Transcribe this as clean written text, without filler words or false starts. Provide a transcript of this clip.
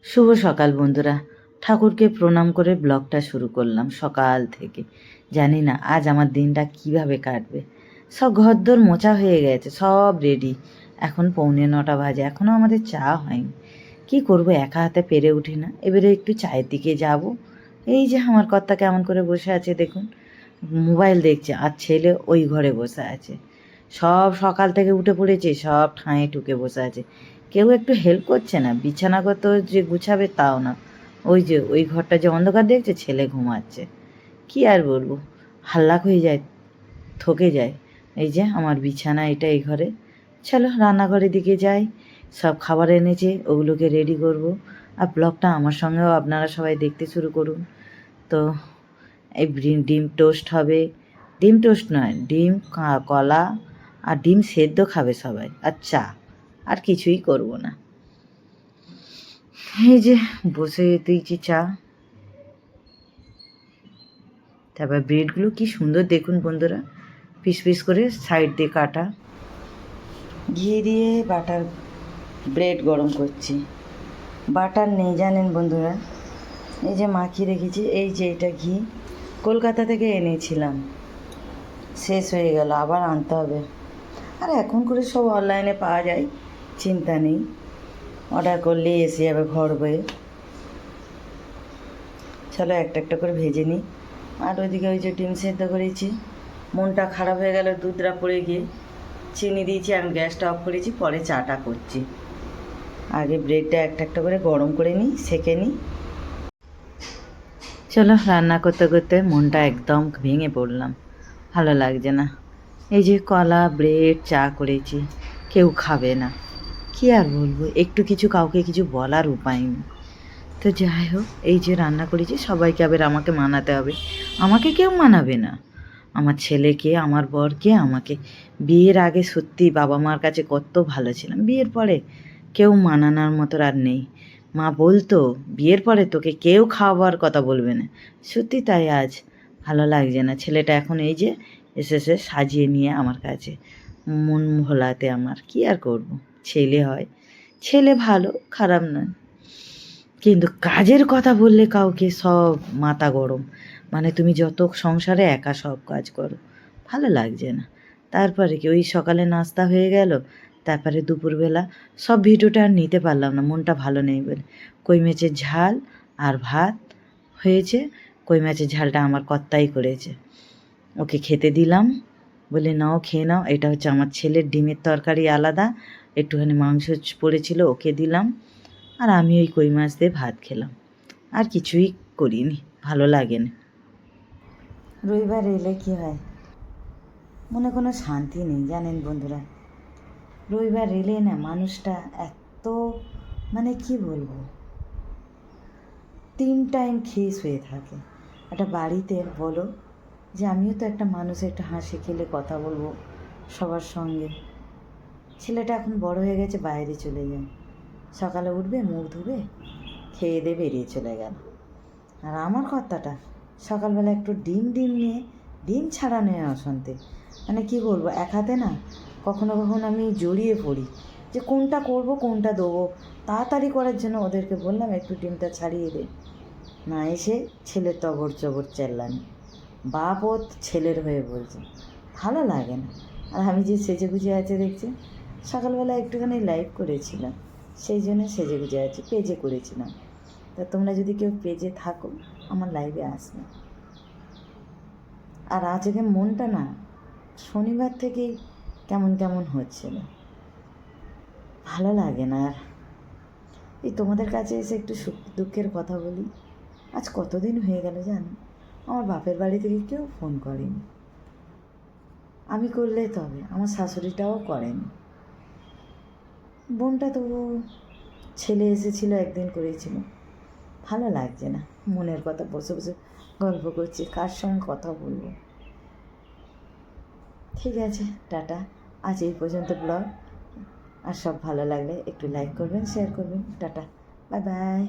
শুভ সকাল বন্ধুরা। ঠাকুরকে প্রণাম করে ব্লগটা শুরু করলাম সকাল থেকে। জানি না আজ আমার দিনটা কিভাবে কাটবে। সব ঘরদোর মোছা হয়ে গেছে, সব রেডি। এখন 8:45 বাজে, এখনও আমাদের চা হয়নি। কি করব, একা হাতে পেরে উঠি না। এবারে একটু চায়ের দিকে যাব। এই যে আমার কর্তা কেমন করে বসে আছে দেখুন, মোবাইল দেখছে, আর ছেলে ওই ঘরে বসে আছে। সব সকাল থেকে উঠে পড়েছে, সব ঠাঁয়ে ঠুকে বসে আছে। কেউ একটু হেল্প করছে না, বিছানাগত যে গুছাবে তাও না। ওই যে ওই ঘরটা যে অন্ধকার দেখছে, ছেলে ঘুমাচ্ছে। কি আর বলবো, হাল্লাক হয়ে যায়, থকে যায়। এই যে আমার বিছানা, এটা এই ঘরে। চলো রান্নাঘরের দিকে যাই। সব খাবার এনেছে, ওগুলোকে রেডি করব। আর ব্লগটা আমার সঙ্গেও আপনারা সবাই দেখতে শুরু করুন। তো এই ডিম টোস্ট হবে। ডিম টোস্ট নয়, ডিম কলা আর ডিম সেদ্ধ খাবে সবাই, আর চা। আর কিছুই করব না। এই যে বসে দিয়েছি চা। তারপর ব্রেডগুলো কি সুন্দর দেখুন বন্ধুরা, পিস পিস করে সাইড দিয়ে কাটা। ঘি দিয়ে বাটার ব্রেড গরম করছি। বাটার নেই জানেন বন্ধুরা, এই যে মাখিয়ে রেখেছি। এই যে এটা ঘি কলকাতা থেকে এনেছিলাম, শেষ হয়ে গেল, আবার আনতে হবে। আর এখন করে সব অনলাইনে পাওয়া যায়, চিন্তা নেই। অর্ডার করলে এসে যাবে ঘর বয়ে। চলো একটা একটা করে ভেজে নিই। আর ওইদিকে ওই যে ডিম সেদ্ধ করেছি। মনটা খারাপ হয়ে গেল দুধটা পড়ে গিয়ে, চিনি দিয়েছি, আমি গ্যাসটা অফ করেছি, পরে চাটা করছি। আগে ব্রেডটা একটা একটা করে গরম করে নিই, সেঁকে নিই। চলো রান্না করতে করতে মনটা একদম ভেঙে পড়লাম, ভালো লাগছে না। এই যে কলা ব্রেড চা করেছি, কেউ খাবে না। কি আর বলবো, একটু কিছু কাউকে কিছু বলার উপায় নেই। তো যাই হোক, এই যে রান্না করেছি, সবাইকে আবার আমাকে মানাতে হবে। আমাকে কেউ মানাবে না, আমার ছেলেকে, আমার বরকে, আমাকে। বিয়ের আগে সত্যি বাবা মার কাছে কত ভালো ছিলাম, বিয়ের পরে কেউ মানানোর মতো আর নেই। মা বলতো বিয়ের পরে তোকে কেউ খাওয়াবার কথা বলবে না। সত্যি তাই, আজ ভালো লাগছে না। ছেলেটা এখন এই যে এসে সাজিয়ে নিয়ে আমার কাছে, মন ভোলাতে আমার। কি আর করব, ছেলে হয়, ছেলে ভালো, খারাপ নয়। কিন্তু কাজের কথা বললে কাউকে সব মাথা গরম। মানে তুমি যত সংসারে একা সব কাজ করো, ভালো লাগছে না। তারপরে কি ওই সকালে নাস্তা হয়ে গেল, তারপরে দুপুরবেলা সব ভিডিওটা আর নিতে পারলাম না, মনটা ভালো নেই বলে। কই মাছের ঝাল আর ভাত হয়েছে। কই মাছের ঝালটা আমার কর্তাই করেছে, ওকে খেতে দিলাম। বলে নাও খেয়ে নাও, এটা হচ্ছে আমার ছেলের ডিমের তরকারি আলাদা, একটুখানি মাংস পড়েছিল, ওকে দিলাম। আর আমি ওই কই মাছ দিয়ে ভাত খেলাম, আর কিছুই করিনি, ভালো লাগেনি। রবিবার এলে কি হয়, মনে কোনো শান্তি নেই জানেন বন্ধুরা। রবিবার এলে না মানুষটা এত, মানে কি বলবো, 3 টাইম খেয়ে শুয়ে থাকে। একটা বাড়িতে বলো যে আমিও তো একটা মানুষ, একটা হাসি খেলে কথা বলবো সবার সঙ্গে। ছেলেটা এখন বড় হয়ে গেছে, বাইরে চলে যায়, সকালে উঠবে, মুখ ধুবে, খেয়ে দিয়ে বেরিয়ে চলে গেল। আর আমার কর্তাটা সকালবেলা একটু ডিম নিয়ে, ডিম ছাড়া নেয় অশান্তি। মানে কি বলবো, এক হাতে না কখনো কখনো আমি জড়িয়ে পড়ি যে কোনটা করব, কোনটা দেবো। তাড়াতাড়ি করার জন্য ওদেরকে বললাম একটু ডিমটা ছাড়িয়ে দে, না এসে ছেলের তবর চবর চেল্লানি। বাপ ও ছেলের হয়ে বলছে, ভালো লাগে না। আর আমি যে সেজে গুজে আছে দেখছি, সকালবেলা একটুখানি লাইভ করেছিলাম, সেই জন্য সেজে গুজে আছে, পেজে করেছিলাম। তা তোমরা যদি কেউ পেজে থাকো, আমার লাইভে আসবে। আর আজকে মনটা না শনিবার থেকেই কেমন কেমন হচ্ছিল, ভালো লাগে না আর। এই তোমাদের কাছে এসে একটু সুখ দুঃখের কথা বলি। আজ কতদিন হয়ে গেল জানো, আমার বাপের বাড়ি থেকে কেউ ফোন করেনি। আমি করলে তবে, আমার শাশুড়িটাও করেনি। বোনটা তবু, ছেলে এসেছিল একদিন করেছিল। ভালো লাগছে না, মনের কথা বসে বসে গল্প করছি, কার সঙ্গে কথা বলবো। ঠিক আছে, টাটা। আজ এই পর্যন্ত ব্লগ। আর সব ভালো লাগলে একটু লাইক করবেন, শেয়ার করবেন। Tata, bye bye.